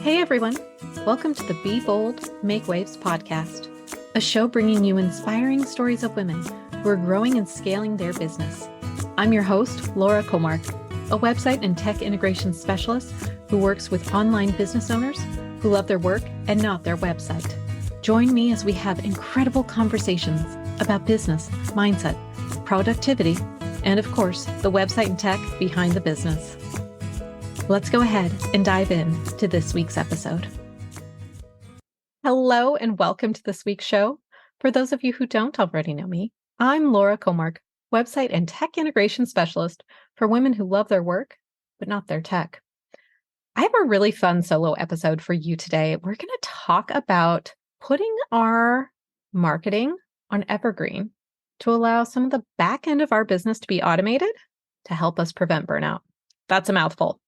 Hey everyone, welcome to the Be Bold, Make Waves podcast, a show bringing you inspiring stories of women who are growing and scaling their business. I'm your host, Laura Kåmark, a website and tech integration specialist who works with online business owners who love their work and not their website. Join me as we have incredible conversations about business, mindset, productivity, and of course, the website and tech behind the business. Let's go ahead and dive in to this week's episode. Hello and welcome to this week's show. For those of you who don't already know me, I'm Laura Kåmark, website and tech integration specialist for women who love their work, but not their tech. I have a really fun solo episode for you today. We're going to talk about putting our marketing on evergreen to allow some of the back end of our business to be automated to help us prevent burnout. That's a mouthful.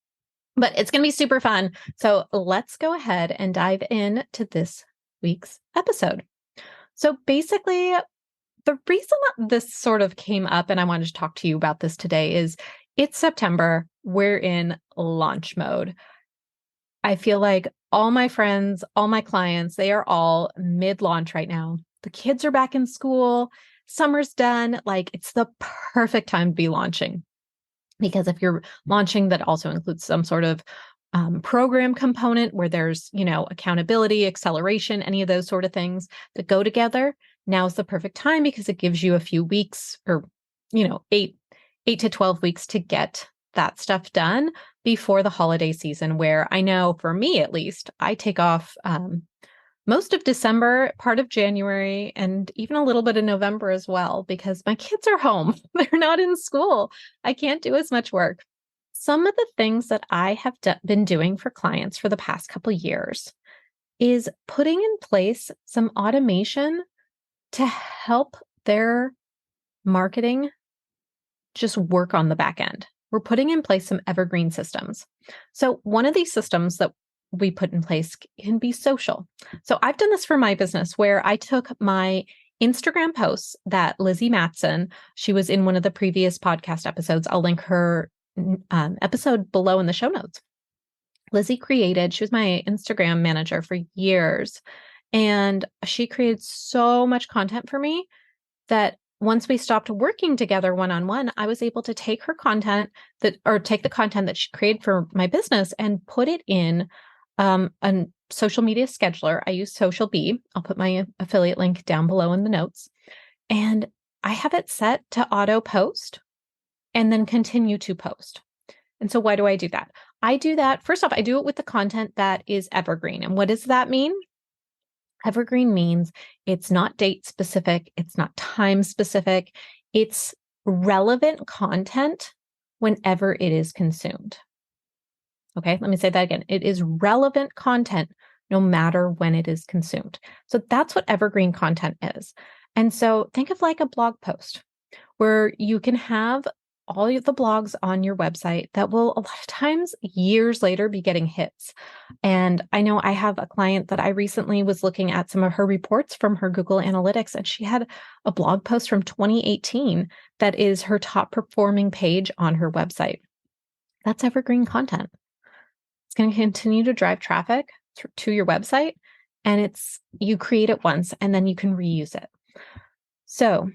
But it's going to be super fun. So let's go ahead and dive into this week's episode. So basically, the reason that this sort of came up and I wanted to talk to you about this today is it's September. We're in launch mode. I feel like all my friends, all my clients, they are all mid-launch right now. The kids are back in school. Summer's done. Like it's the perfect time to be launching. Because if you're launching, that also includes some sort of program component where there's, accountability, acceleration, any of those sort of things that go together. Now's the perfect time because it gives you a few weeks or, 8 to 12 weeks to get that stuff done before the holiday season, where I know for me, at least, I take off most of December, part of January, and even a little bit of November as well, because my kids are home. They're not in school. I can't do as much work. Some of the things that I have been doing for clients for the past couple of years is putting in place some automation to help their marketing just work on the back end. We're putting in place some evergreen systems. So one of these systems that we put in place can be social. So I've done this for my business where I took my Instagram posts that Lizzie Matson, she was in one of the previous podcast episodes. I'll link her episode below in the show notes. Lizzie she was my Instagram manager for years, and she created so much content for me that once we stopped working together one-on-one, I was able to take her content take the content that she created for my business and put it in a social media scheduler. I use Social Bee. I'll put my affiliate link down below in the notes. And I have it set to auto post and then continue to post. And so why do I do that? I do that, first off, I do it with the content that is evergreen. And what does that mean? Evergreen means it's not date specific. It's not time specific. It's relevant content whenever it is consumed. Okay, let me say that again. It is relevant content no matter when it is consumed. So that's what evergreen content is. And so think of like a blog post where you can have all of the blogs on your website that will a lot of times years later be getting hits. And I know I have a client that I recently was looking at some of her reports from her Google Analytics, and she had a blog post from 2018 that is her top performing page on her website. That's evergreen content. It's going to continue to drive traffic to your website, and you create it once and then you can reuse it. So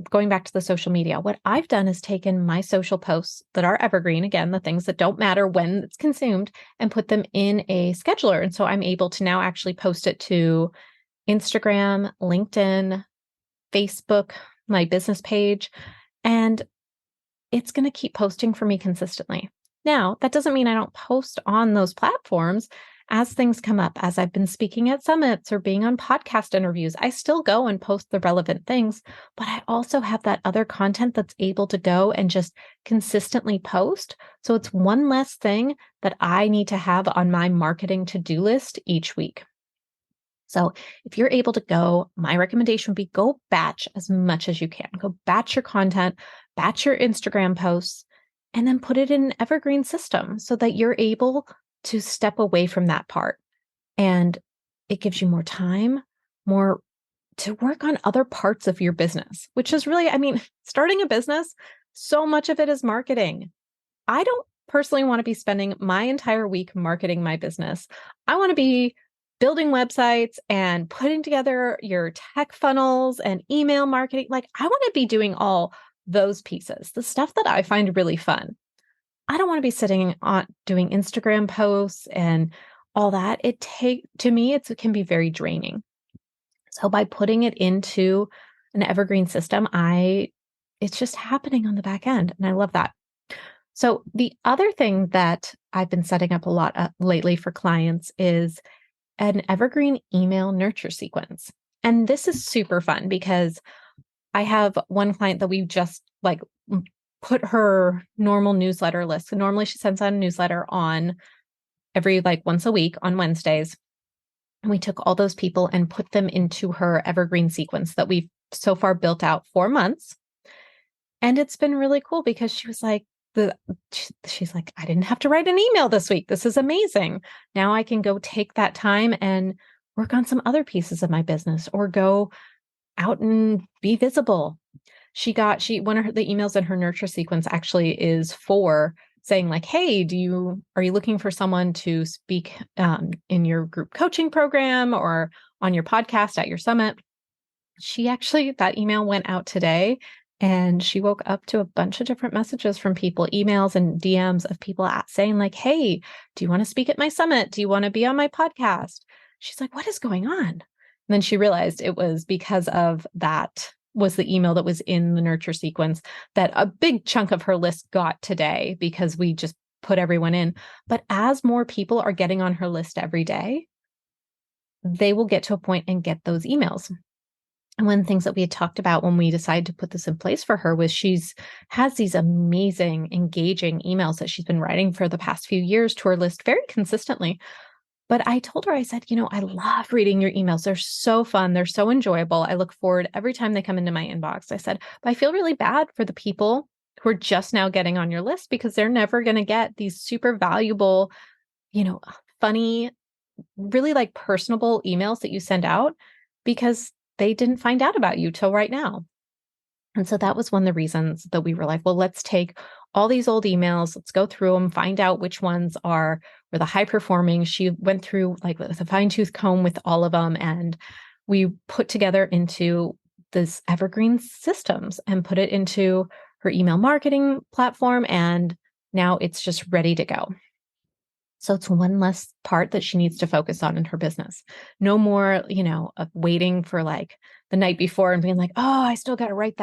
going back to the social media, what I've done is taken my social posts that are evergreen, again, the things that don't matter when it's consumed, and put them in a scheduler. And so I'm able to now actually post it to Instagram, LinkedIn, Facebook, my business page, and it's going to keep posting for me consistently. Now, that doesn't mean I don't post on those platforms as things come up. As I've been speaking at summits or being on podcast interviews, I still go and post the relevant things, but I also have that other content that's able to go and just consistently post. So it's one less thing that I need to have on my marketing to-do list each week. So if you're able to go, my recommendation would be go batch as much as you can. Go batch your content, batch your Instagram posts, and then put it in an evergreen system so that you're able to step away from that part. And it gives you more time, more to work on other parts of your business, which is really, starting a business, so much of it is marketing. I don't personally want to be spending my entire week marketing my business. I want to be building websites and putting together your tech funnels and email marketing. Like, I want to be doing all those pieces, the stuff that I find really fun. I don't want to be sitting on doing Instagram posts and all that. To me, it can be very draining. So by putting it into an evergreen system, it's just happening on the back end. And I love that. So the other thing that I've been setting up a lot lately for clients is an evergreen email nurture sequence. And this is super fun because I have one client that we just like put her normal newsletter list. So normally she sends out a newsletter on every once a week on Wednesdays. And we took all those people and put them into her evergreen sequence that we've so far built out 4 months. And it's been really cool because she was like, she's like, I didn't have to write an email this week. This is amazing. Now I can go take that time and work on some other pieces of my business or go out and be visible. One of the emails in her nurture sequence actually is for saying like, hey, are you looking for someone to speak in your group coaching program or on your podcast at your summit? That email went out today. And she woke up to a bunch of different messages from people, emails and DMs of people saying like, hey, do you want to speak at my summit? Do you want to be on my podcast? She's like, what is going on? And then she realized it was because of that was the email that was in the nurture sequence that a big chunk of her list got today because we just put everyone in. But as more people are getting on her list every day, they will get to a point and get those emails. And one of the things that we had talked about when we decided to put this in place for her was has these amazing, engaging emails that she's been writing for the past few years to her list very consistently. But I told her, I said, I love reading your emails. They're so fun. They're so enjoyable. I look forward every time they come into my inbox. I said, but I feel really bad for the people who are just now getting on your list because they're never going to get these super valuable, funny, really personable emails that you send out because they didn't find out about you till right now. And so that was one of the reasons that we were like, well, let's take all these old emails, let's go through them, find out which ones were the high performing. She went through with a fine tooth comb with all of them. And we put together into this evergreen systems and put it into her email marketing platform. And now it's just ready to go. So it's one less part that she needs to focus on in her business. No more, of waiting for the night before and being like, oh, I still got to write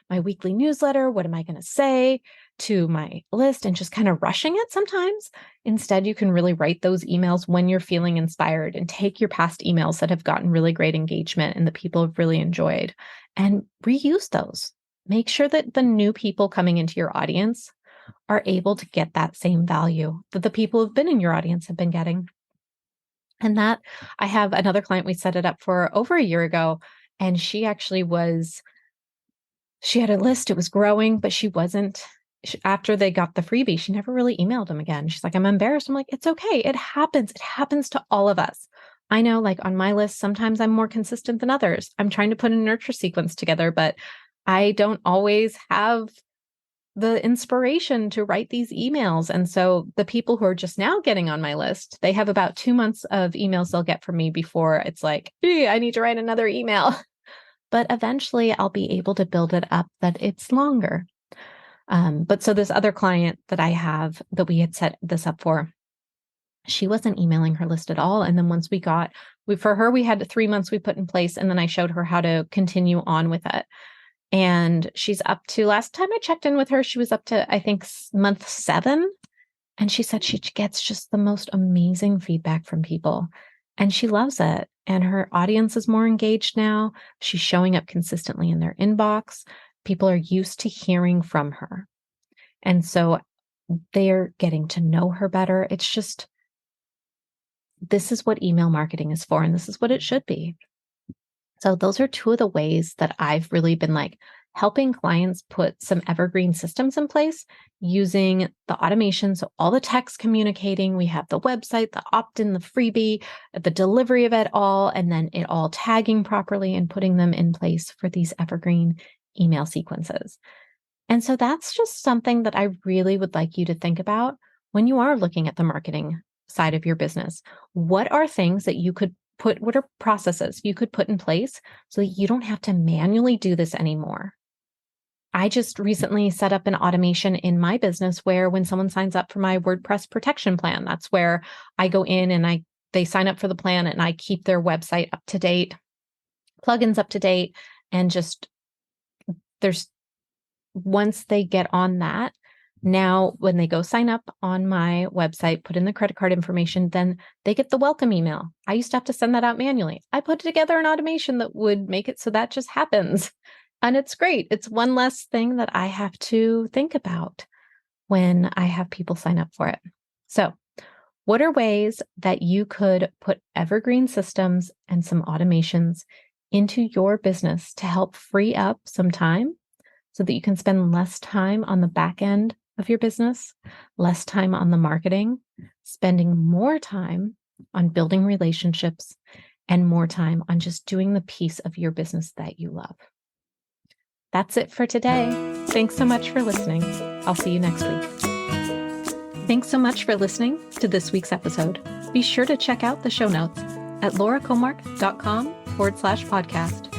my weekly newsletter. What am I going to say to my list? And just kind of rushing it sometimes. Instead, you can really write those emails when you're feeling inspired and take your past emails that have gotten really great engagement and the people have really enjoyed and reuse those. Make sure that the new people coming into your audience are able to get that same value that the people who've been in your audience have been getting. And that I have another client, we set it up for over a year ago. And she had a list, it was growing, but after they got the freebie, she never really emailed them again. She's like, I'm embarrassed. I'm like, it's okay. It happens. It happens to all of us. I know on my list, sometimes I'm more consistent than others. I'm trying to put a nurture sequence together, but I don't always have the inspiration to write these emails. And so the people who are just now getting on my list, they have about 2 months of emails they'll get from me before it's like, hey, I need to write another email. But eventually I'll be able to build it up that it's longer. But so this other client that I have that we had set this up for, she wasn't emailing her list at all. And then once for her, we had 3 months we put in place, and then I showed her how to continue on with it. And she's up to, last time I checked in with her, she was up to, I think, month 7. And she said she gets just the most amazing feedback from people. And she loves it. And her audience is more engaged now. She's showing up consistently in their inbox. People are used to hearing from her. And so they're getting to know her better. It's just, this is what email marketing is for, and this is what it should be. So those are 2 of the ways that I've really been helping clients put some evergreen systems in place using the automation. So all the text communicating, we have the website, the opt-in, the freebie, the delivery of it all, and then it all tagging properly and putting them in place for these evergreen email sequences. And so that's just something that I really would like you to think about when you are looking at the marketing side of your business, what are things that you could what are processes you could put in place so that you don't have to manually do this anymore? I just recently set up an automation in my business where when someone signs up for my WordPress protection plan, that's where I go in and they sign up for the plan and I keep their website up to date, plugins up to date, and just once they get on that, now when they go sign up on my website, put in the credit card information, then they get the welcome email. I used to have to send that out manually. I put together an automation that would make it so that just happens. And it's great. It's one less thing that I have to think about when I have people sign up for it. So, what are ways that you could put evergreen systems and some automations into your business to help free up some time so that you can spend less time on the back end of your business, less time on the marketing, spending more time on building relationships, and more time on just doing the piece of your business that you love? That's it for today. Thanks so much for listening. I'll see you next week. Thanks so much for listening to this week's episode. Be sure to check out the show notes at laurakåmark.com/podcast.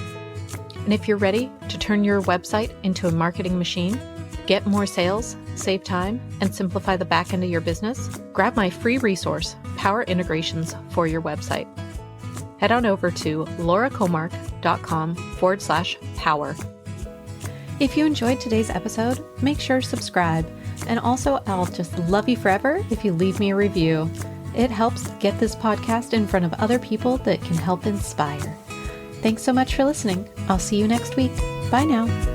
And if you're ready to turn your website into a marketing machine, get more sales, save time, and simplify the back end of your business, grab my free resource, Power Integrations for your website. Head on over to laurakåmark.com/power. If you enjoyed today's episode, make sure to subscribe. And also, I'll just love you forever if you leave me a review. It helps get this podcast in front of other people that can help inspire. Thanks so much for listening. I'll see you next week. Bye now.